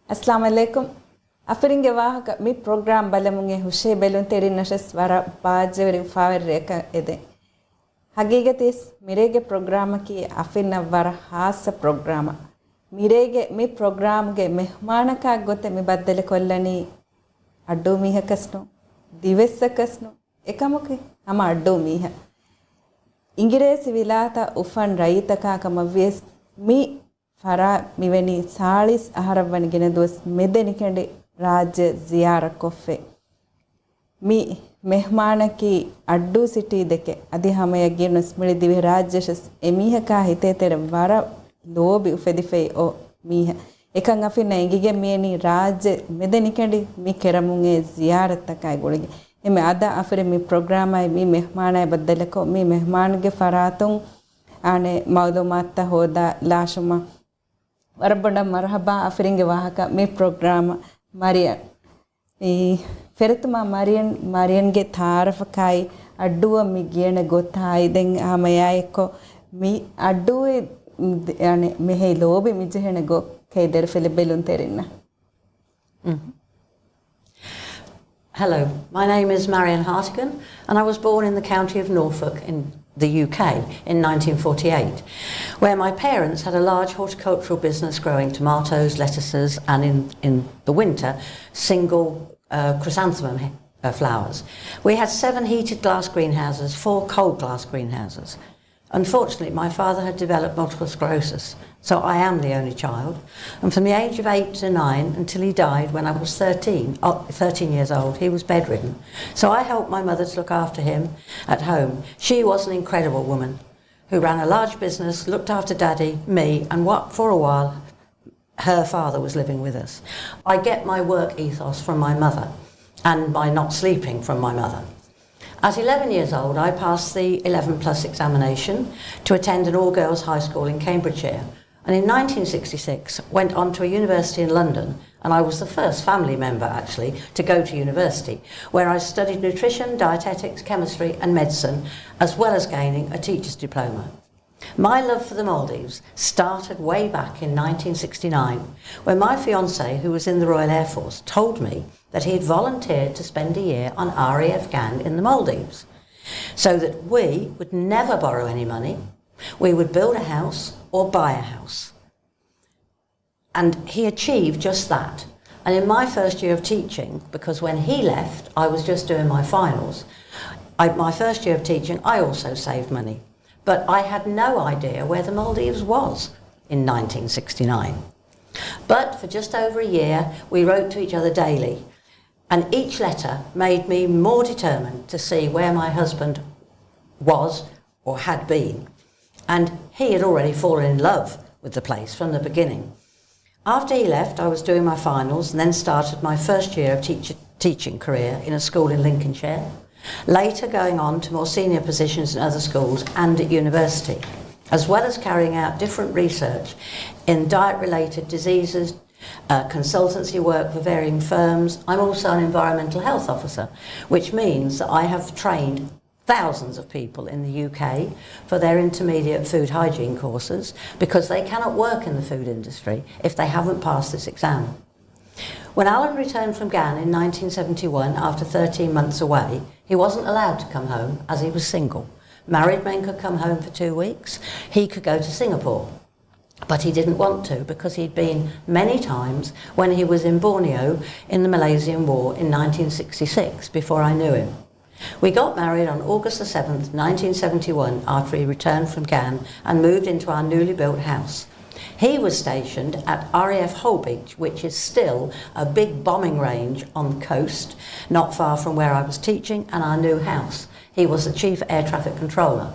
Assalamu alaikum. Afiringe Vaahaka mi program balamunge hushe belun teri nashes vara baajeveri faver reka ede. Hagigatis mirege program ki afinna vara hasa program. Mirege mi program ge mehmanaka gote mi baddele kollani addu miha kasno divessa kasno ekamuke ama addu miha. Ingiresi vilata ufan raitaka kamavies mi Fara miveni salis aharavani gene dos medeni kende rajya ziyara koffe. Mi mehmana ki addu city deke adi hamaya girnus mili divi rajyashas emiha ka hite tere vara lobi ufedife o miha. Ekan afina ingige mieni rajya medeni kende mi keramunge ziyara takai gulige. Eme ada afire mi programa mi mehmana baddaleko mi mehmange faratung ane maudumatta hoda lashuma. Warabanda marhaba Afiringe Vaahaka me program Marian. Feratuma Marian ge tharfakai adduwa mi giyana gothai den amayayko mi adduwe ane mehe lobe mi jehena go keider fele belun terinna. Hello, my name is Marian Hartigan and I was born in the county of Norfolk in the UK in 1948, where my parents had a large horticultural business growing tomatoes, lettuces, and in the winter, single chrysanthemum flowers. We had 7 heated glass greenhouses, 4 cold glass greenhouses. Unfortunately, my father had developed multiple sclerosis, so I am the only child. And from the age of 8 to 9 until he died when I was 13 years old, he was bedridden. So I helped my mother to look after him at home. She was an incredible woman who ran a large business, looked after Daddy, me, and for a while, her father was living with us. I get my work ethos from my mother and my not sleeping from my mother. At 11 years old, I passed the 11+ examination to attend an all-girls high school in Cambridgeshire, and in 1966 went on to a university in London, and I was the first family member actually to go to university, where I studied nutrition, dietetics, chemistry and medicine, as well as gaining a teacher's diploma. My love for the Maldives started way back in 1969 when my fiancé, who was in the Royal Air Force, told me that he had volunteered to spend a year on RAF Gan in the Maldives, so that we would never borrow any money, we would build a house or buy a house. And he achieved just that. And in my first year of teaching, because when he left, I was just doing my finals, my first year of teaching, I also saved money. But I had no idea where the Maldives was in 1969. But for just over a year, we wrote to each other daily. And each letter made me more determined to see where my husband was or had been. And he had already fallen in love with the place from the beginning. After he left, I was doing my finals and then started my first year of teaching career in a school in Lincolnshire, later going on to more senior positions in other schools and at university, as well as carrying out different research in diet-related diseases, consultancy work for varying firms. I'm also an environmental health officer, which means that I have trained thousands of people in the UK for their intermediate food hygiene courses because they cannot work in the food industry if they haven't passed this exam. When Alan returned from Ghana in 1971 after 13 months away, he wasn't allowed to come home as he was single. Married men could come home for 2 weeks. He could go to Singapore. But he didn't want to because he'd been many times when he was in Borneo in the Malaysian War in 1966 before I knew him. We got married on August the 7th, 1971 after he returned from Ghana and moved into our newly built house. He was stationed at RAF Holbeach, which is still a big bombing range on the coast, not far from where I was teaching and our new house. He was the chief air traffic controller.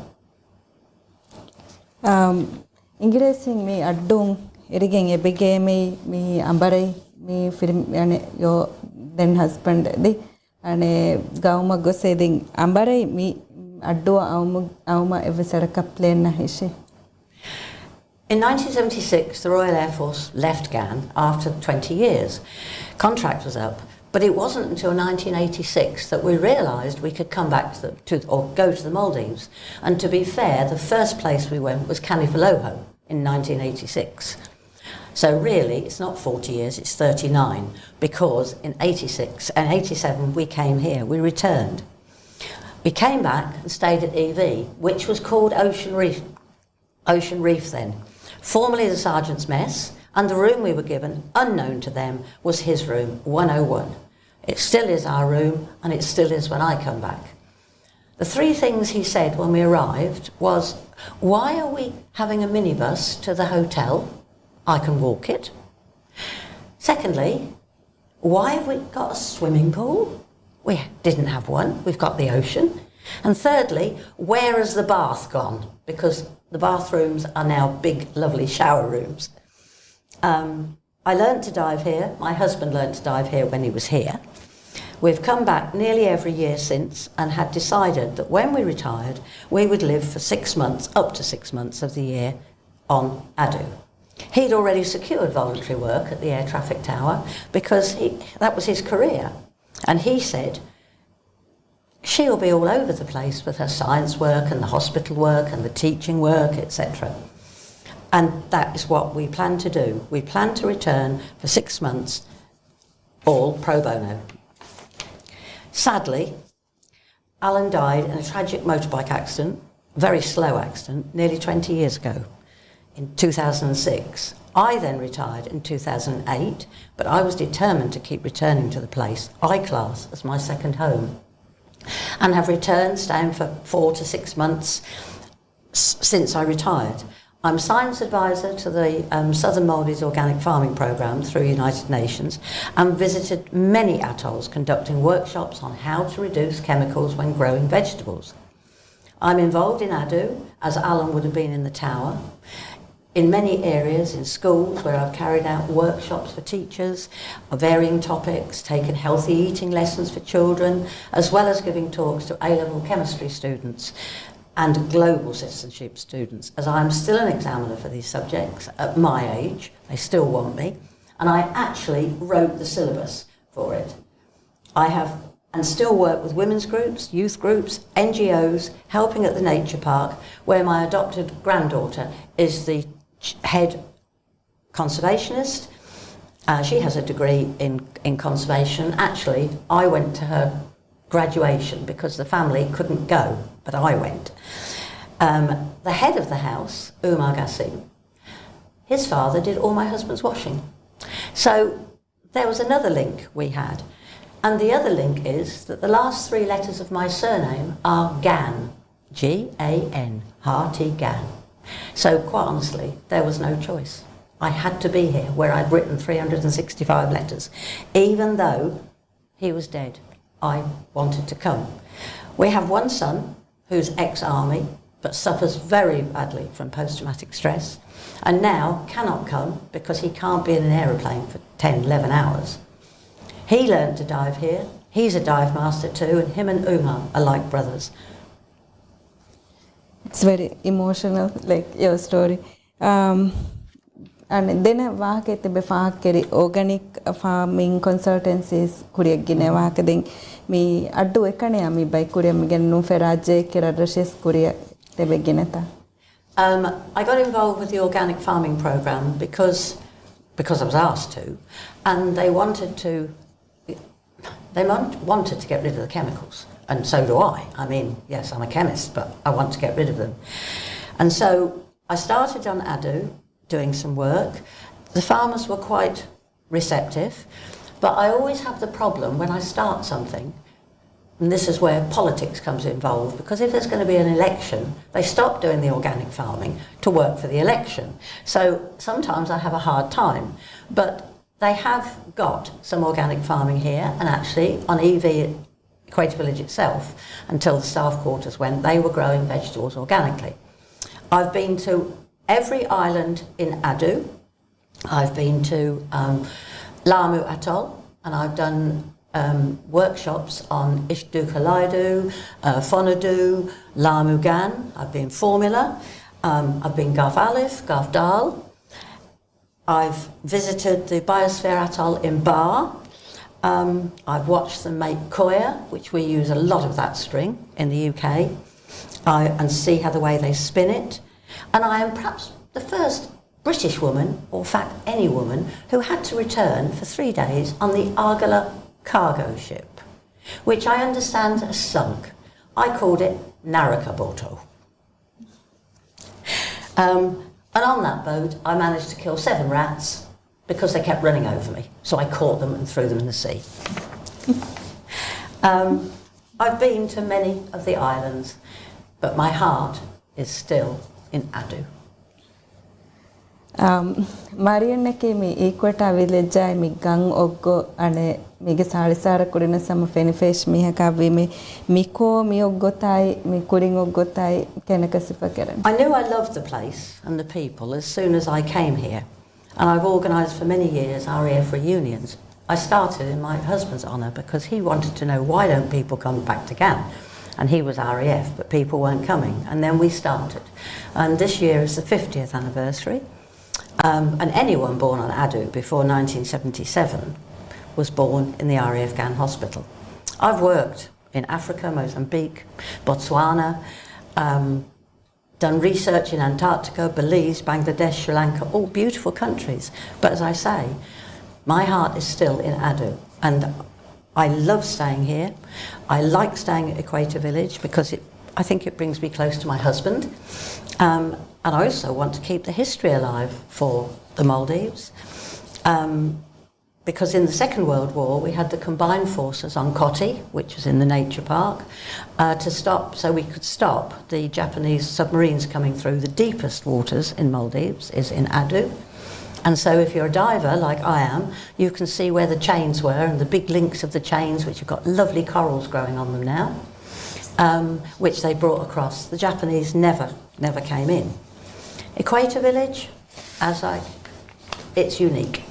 Ingresing me adung irigeng ebege me ambare me film yo then husband di ane gauma gose ding ambare me addu auma evesara kaplen na hishi. In 1976, the Royal Air Force left Gan after 20 years. Contract was up, But it wasn't until 1986 that we realised we could come back or go to the Maldives. And to be fair, the first place we went was Canifaloho in 1986. So really, it's not 40 years, it's 39, because in 86 and 87 we came here, we returned. We came back and stayed at EV, which was called Ocean Reef then, formerly the Sergeant's Mess, and the room we were given, unknown to them, was his room, 101. It still is our room, and it still is when I come back. The three things he said when we arrived was, why are we having a minibus to the hotel? I can walk it. Secondly, why have we got a swimming pool? We didn't have one, we've got the ocean. And thirdly, where has the bath gone? Because the bathrooms are now big, lovely shower rooms. I learnt to dive here, my husband learnt to dive here when he was here. We've come back nearly every year since and had decided that when we retired, we would live for 6 months, up to 6 months of the year, on Adu. He'd already secured voluntary work at the air traffic tower because that was his career. And he said, she'll be all over the place with her science work and the hospital work and the teaching work, etc. And that is what we plan to do. We plan to return for 6 months, all pro bono. Sadly, Alan died in a tragic motorbike accident, very slow accident, nearly 20 years ago, in 2006. I then retired in 2008, but I was determined to keep returning to the place, I-class, as my second home, and have returned, staying for 4 to 6 months since I retired. I'm science advisor to the Southern Maldives Organic Farming Programme through United Nations and visited many atolls conducting workshops on how to reduce chemicals when growing vegetables. I'm involved in Adu, as Alan would have been in the tower, in many areas, in schools where I've carried out workshops for teachers of varying topics, taken healthy eating lessons for children, as well as giving talks to A-level chemistry students and global citizenship students, as I'm still an examiner for these subjects at my age. They still want me, and I actually wrote the syllabus for it. I have and still work with women's groups, youth groups, NGOs, helping at the nature park, where my adopted granddaughter is the head conservationist. She has a degree in conservation. Actually, I went to her graduation because the family couldn't go, but I went. The head of the house, Umar Gassim, his father did all my husband's washing. So there was another link we had. And the other link is that the last 3 letters of my surname are Gan, G-A-N, Hartigan. So quite honestly, there was no choice. I had to be here where I'd written 365 letters. Even though he was dead, I wanted to come. We have one son who's ex-army, but suffers very badly from post-traumatic stress, and now cannot come because he can't be in an aeroplane for 10, 11 hours. He learned to dive here. He's a dive master too, and him and Umar are like brothers. It's very emotional, like your story. And then Vaahaka te be Vaahaka organic farming consultancies kuriya gine Vaahaka den me addu ekane ami by kuriya me gen nu feraje kira rashes kuriya te be gineta. I got involved with the organic farming program because I was asked to, and they wanted to get rid of the chemicals, and so do I. I mean, yes, I'm a chemist, but I want to get rid of them. And so I started on Adu, doing some work. The farmers were quite receptive, but I always have the problem when I start something, and this is where politics comes involved, because if there's going to be an election, they stop doing the organic farming to work for the election. So sometimes I have a hard time, but they have got some organic farming here, and actually on EV, Equator Village itself, until the staff quarters went, they were growing vegetables organically. I've been to every island in Adu. I've been to Lamu Atoll, and I've done workshops on Ishdukalaidu, Fonadu, Lamu Gan. I've been Formula. I've been Garf Alif, Garf Dal. I've visited the Biosphere Atoll in Bar. I've watched them make koya, which we use a lot of that string in the UK, and see how the way they spin it. And I am perhaps the first British woman, or in fact any woman, who had to return for 3 days on the Argala cargo ship, which I understand has sunk. I called it Narakaboto. And on that boat, I managed to kill 7 rats because they kept running over me. So I caught them and threw them in the sea. I've been to many of the islands, but my heart is still in Adu. Marian mi equata village mi gang oggo ane mige salisara kurina sama fenifish mi hakavi mi ko mi oggotai mi kuring oggotai kenakasifa keren. I knew I loved the place and the people as soon as I came here, and I've organised for many years RAF reunions. I started in my husband's honour because he wanted to know why don't people come back to Gan, and he was RAF but people weren't coming, and then we started, and this year is the 50th anniversary. And anyone born on Adu before 1977 was born in the RAF Gan hospital. I've worked in Africa, Mozambique, Botswana, done research in Antarctica, Belize, Bangladesh, Sri Lanka, all beautiful countries. But as I say, my heart is still in Adu, and I love staying here. I like staying at Equator Village because I think it brings me close to my husband. And I also want to keep the history alive for the Maldives, because in the Second World War we had the combined forces on Koti, which was in the nature park, so we could stop the Japanese submarines coming through. The deepest waters in Maldives is in Adu, and so if you're a diver like I am, you can see where the chains were and the big links of the chains, which have got lovely corals growing on them now, which they brought across. The Japanese never came in. Equator Village, it's unique.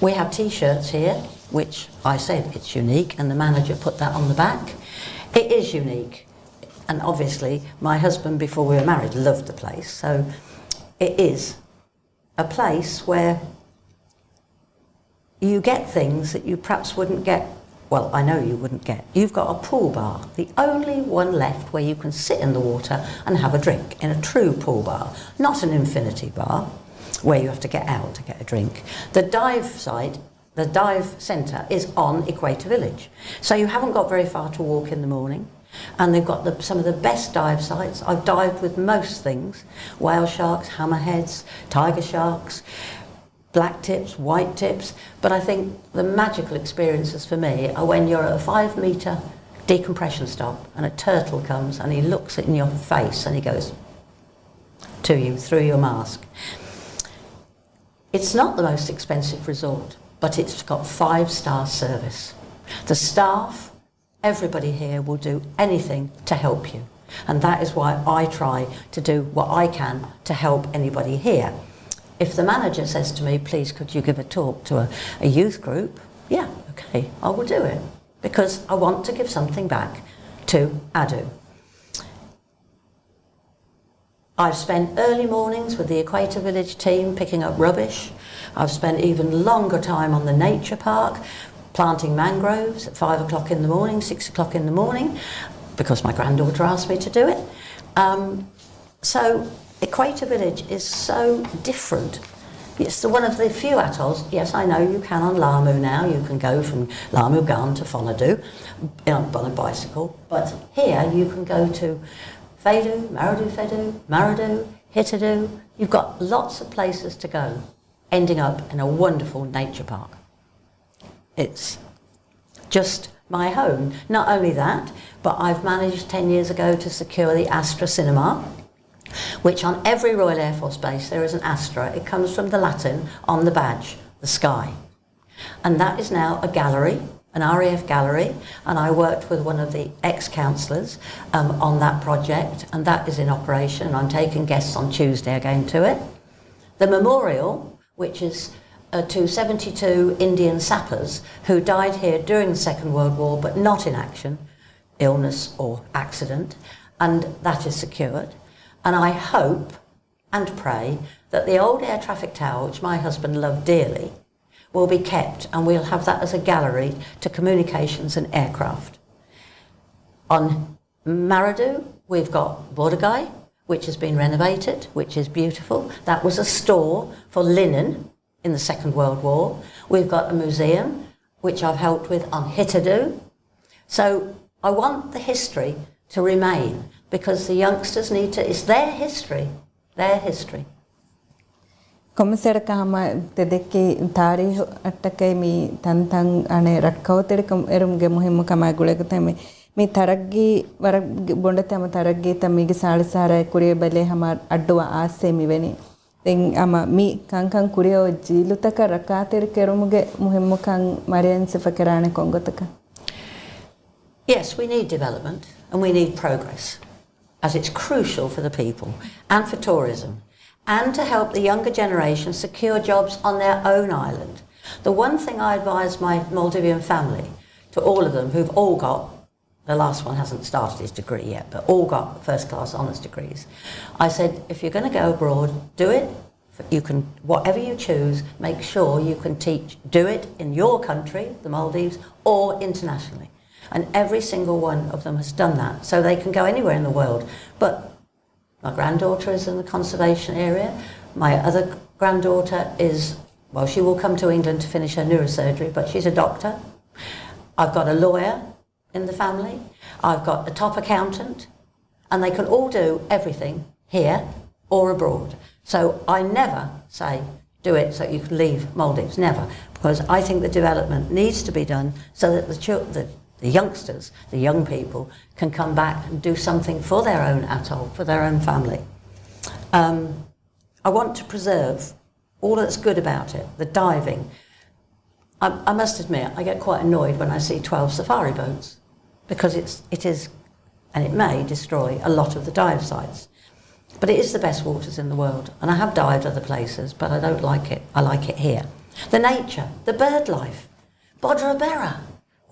We have T-shirts here, which I said it's unique, and the manager put that on the back. It is unique, and obviously my husband, before we were married, loved the place, so it is a place where you get things that you perhaps wouldn't get. Well, I know you wouldn't get. You've got a pool bar, the only one left where you can sit in the water and have a drink, in a true pool bar, not an infinity bar where you have to get out to get a drink. The dive site, the dive centre is on Equator Village, so you haven't got very far to walk in the morning, and they've got some of the best dive sites. I've dived with most things: whale sharks, hammerheads, tiger sharks, black tips, white tips, but I think the magical experiences for me are when you're at a 5-metre decompression stop and a turtle comes and he looks in your face and he goes to you through your mask. It's not the most expensive resort, but it's got 5-star service. The staff, everybody here will do anything to help you, and that is why I try to do what I can to help anybody here. If the manager says to me, please could you give a talk to a youth group, yeah, okay, I will do it, because I want to give something back to Adu. I've spent early mornings with the Equator Village team picking up rubbish. I've spent even longer time on the nature park, planting mangroves at 5 o'clock in the morning, 6 o'clock in the morning, because my granddaughter asked me to do it. So Equator Village is so different. It's one of the few atolls. Yes, I know you can on Lamu now. You can go from Lamu Gan to Fonadu on a bicycle. But here you can go to Fedu, Maradu, Hitadu. You've got lots of places to go, ending up in a wonderful nature park. It's just my home. Not only that, but I've managed 10 years ago to secure the Astra Cinema, which on every Royal Air Force base there is an Astra. It comes from the Latin on the badge, the sky. And that is now a gallery, an RAF gallery, and I worked with one of the ex-councillors on that project, and that is in operation. I'm taking guests on Tuesday again to it. The memorial, which is to 72 Indian sappers who died here during the Second World War, but not in action, illness or accident, and that is secured. And I hope and pray that the old air traffic tower, which my husband loved dearly, will be kept, and we'll have that as a gallery to communications and aircraft. On Maradu, we've got Bodagai, which has been renovated, which is beautiful. That was a store for linen in the Second World War. We've got a museum, which I've helped with on Hitadu. So I want the history to remain, because the youngsters need to, it's their history, their history. Komisar kama tedeki tarikh attakai mi tantang ane rakkawteri erumge muhimmu kama gulegutame mi taraggi warak bondatama taraggi tamige saalisara kuriye bale hamar adduwa aase mi weni then ama mi kankan kuriyo jilutaka rakateri kerumuge muhimmu kan Marian sifakarane kongotaka. Yes, we need development and we need progress, as it's crucial for the people and for tourism, and to help the younger generation secure jobs on their own island. The one thing I advise my Maldivian family, to all of them who've all got, the last one hasn't started his degree yet, but all got first class honours degrees. I said, if you're going to go abroad, do it. You can, whatever you choose, make sure you can teach, do it in your country, the Maldives, or internationally. And every single one of them has done that, so they can go anywhere in the world. But my granddaughter is in the conservation area. My other granddaughter is, well, she will come to England to finish her neurosurgery, but she's a doctor. I've got a lawyer in the family. I've got a top accountant, and they can all do everything here or abroad. So I never say, do it so you can leave Maldives, never, because I think the development needs to be done so that the youngsters, the young people, can come back and do something for their own atoll, for their own family. I want to preserve all that's good about it, the diving. I must admit, I get quite annoyed when I see 12 safari boats, because it is, and it may destroy a lot of the dive sites. But it is the best waters in the world, and I have dived other places, but I don't like it. I like it here. The nature, the bird life, Bodrabera,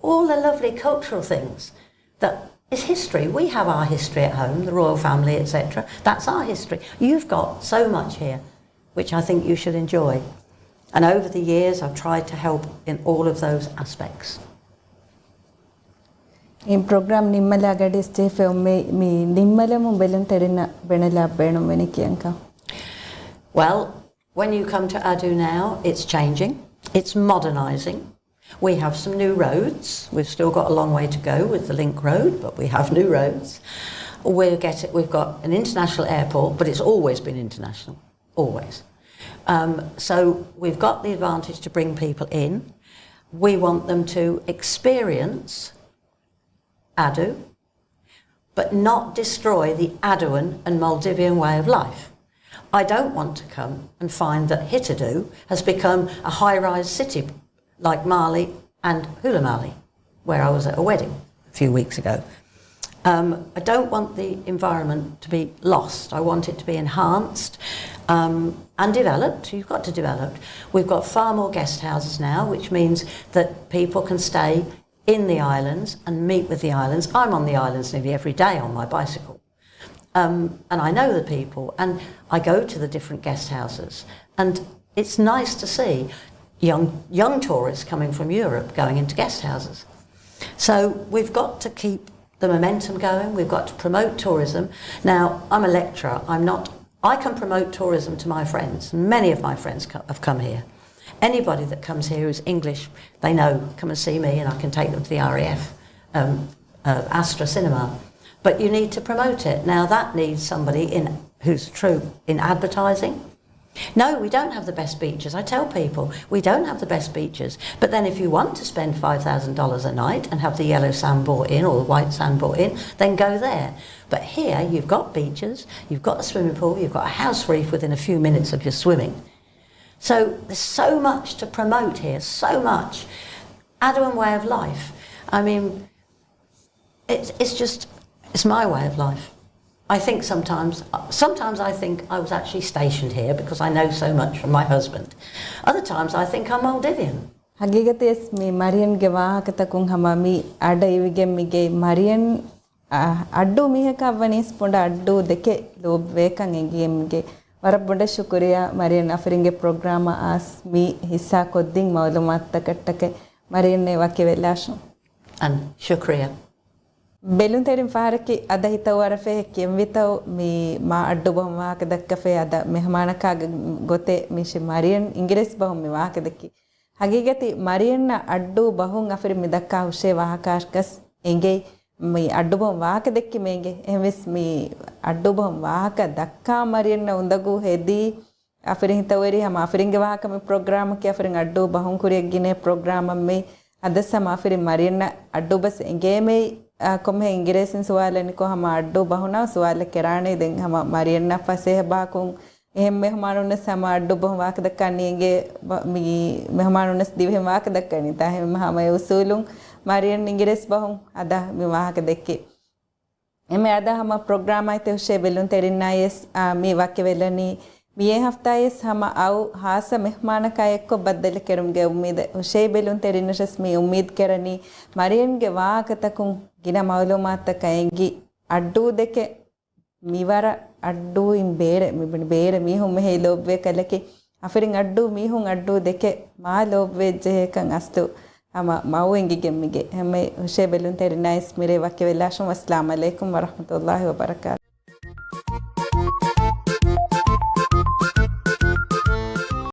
all the lovely cultural things that is history. We have our history at home, the royal family, etc. That's our history. You've got so much here, which I think you should enjoy. And over the years, I've tried to help in all of those aspects. In program nimmala agadi stay film me nimmala mu belun terina benala benum venikiyanka. Well, when you come to Adu now, it's changing, it's modernising. We have some new roads. We've still got a long way to go with the link road, but we have new roads. We've got an international airport, but it's always been international, always. So we've got the advantage to bring people in. We want them to experience Adu, but not destroy the Aduan and Maldivian way of life. I don't want to come and find that Hitadu has become a high-rise city like Mali and Hula Mali, where I was at a wedding a few weeks ago. I don't want the environment to be lost. I want it to be enhanced and developed. You've got to develop. We've got far more guest houses now, which means that people can stay in the islands and meet with the islands. I'm on the islands nearly every day on my bicycle. And I know the people, and I go to the different guest houses, and it's nice to see young tourists coming from Europe going into guest houses. So we've got to keep the momentum going. We've got to promote tourism. Now, I'm a lecturer. I can promote tourism to my friends. Many of my friends have come here. Anybody that comes here who's English, they know, come and see me, and I can take them to the RAF, Astra Cinema. But you need to promote it. Now, that needs somebody who's true in advertising. No, we don't have the best beaches. I tell people, we don't have the best beaches. But then if you want to spend $5,000 a night and have the yellow sand brought in or the white sand brought in, then go there. But here, you've got beaches, you've got a swimming pool, you've got a house reef within a few minutes of your swimming. So there's so much to promote here, so much. Aduan way of life. I mean, it's my way of life. I think sometimes I think I was actually stationed here because I know so much from my husband. Other times I think I'm Maldivian. Hagigates me Marian Vaahaka takung hamami ada ivige mige Marian addu mihaka vanis ponda addu deke lob vekan egiyemge ವರಬ್ಬುಂಡ ಶುಕ್ರಿಯಾ ಮರಿಯನ್ ಅಫರಿಂಗೆ programme ಆಸ್ ಮೀ ಹಿಸ್ಸಾ ಕೊದ್ದಿಂಗ್ ಮಾಲೂಮಾತ್ ತಕಟ್ಟಕೆ ಮರಿಯನ್ನೇ ವಾಕ್ಯ ವೆಲ್ಲಾಶು And shukriya. ಬೆಲುನ್ ತೆರಿಂ ಫಾರಕಿ ಅದ ಹಿತವ ವರಫೆ ಕೆಂವಿತವ್ ಮೀ ಮಾ ಅಡ್ಡು ಬಹು ವಾಹಕ ದಕ್ಕಫೆ ಅದ ಮೆಹಮಾನಕಾಗ ಗೊತೆ ಮೀಶಿ ಮರಿಯನ್ ಇಂಗ್ರೆಸ್ ಬಹು ಮಿ ವಾಹಕ ದಕ್ಕಿ ಹಗೀಗತಿ ಮರಿಯನ್ನ ಅಡ್ಡು ಬಹುಂ ಅಫರಿ ಮಿ ದಕ್ಕಾ ಹುಷೆ ವಾಹಕಾಶ್ಕಸ್ ಎಂಗೆ ಮೀ ಅಡ್ಡು ಬಹುಂ ವಾಹಕ ದಕ್ಕಿ ಮೇಂಗೆ ಎಹ್ವೆಸ್ ಮೀ ಅಡ್ಡು ಬಹುಂ ವಾಹಕ ದಕ್ಕಾ ಮರಿಯನ್ನ ಉಂದಗು ಹೆದಿ ಅಫರಿ ಹಿತವರಿ ಹಮ ಅಫರಿಂಗೆ ವಾಹಕ ಮಿ ಪ್ರೋಗ್ರಾಮ್ ಕೆ ಅಫರಿಂಗ್ ಅಡ್ಡು ಬಹುಂ ಕುರಿಯಗ್ಗಿನೆ ಪ್ರೋಗ್ರಾಮ್ ಮಿ ಅದಸ ಮಾಫಿರಿ ಮರಿಯನ್ನ ಅಡ್ಡು ಬಸ್ ಎಂಗೆ ಮೇ ಕೊಮ್ಮೆ ಇಂಗ್ರೇಸಿನ್ ಸುವಾಲನಿಕೋ ಹಮ ಅಡ್ಡು ಬಹುನಾ ಸುವಾಲ ಕೆರಾಣೆ ದೆಂ ಹಮ ಮರಿಯನ್ನ ಫಸೆಹ ಬಾಕುಂ එහෙම මෙහමානුන්නස් සම අඩ්ඩු බොහොම වාක දක්කන්නේගේ මේ මෙහමානුන්නස් දිවෙම වාක දක්කන්නේ තා එහෙම හැම උසූලුන් මරියන් ඉංග්‍රීසි බොහොම අද මේ වාහක දෙකේ එමෙ අද හැම ප්‍රෝග්‍රෑම් අයිත උෂේ බෙලුන් තෙරින්නයිස් මේ වාක්‍ය වෙලනි මේ හෆ්තායස් හැම අව හාස මෙහමානකය එක්ක බද්දල කෙරුම්ගේ උම්මීද උෂේ බෙලුන් තෙරින්නශස් මේ උම්මීද කරනි මරියන්ගේ වාකතකුන් ගින මවලුමාත්තකයෙන්ගි අඩ්ඩු දෙකේ මිවර අඩ්ඩු ඉන් බේර මිබුනි බේර මිහුම් මෙහි ලොබ්වේ කලකි අෆරින් අඩ්ඩු මිහුම් අඩ්ඩු දෙකේ මා ලොබ්වේ ජේකන් අස්තු අම මවුන්ගේ ගෙම්මිගේ හැම හුෂේ බෙලුන් තෙරි නයිස් මිරේ වක්ක වෙලාෂම් අස්ලාම අලයිකුම් වරහමතුල්ලාහි වබරකාත්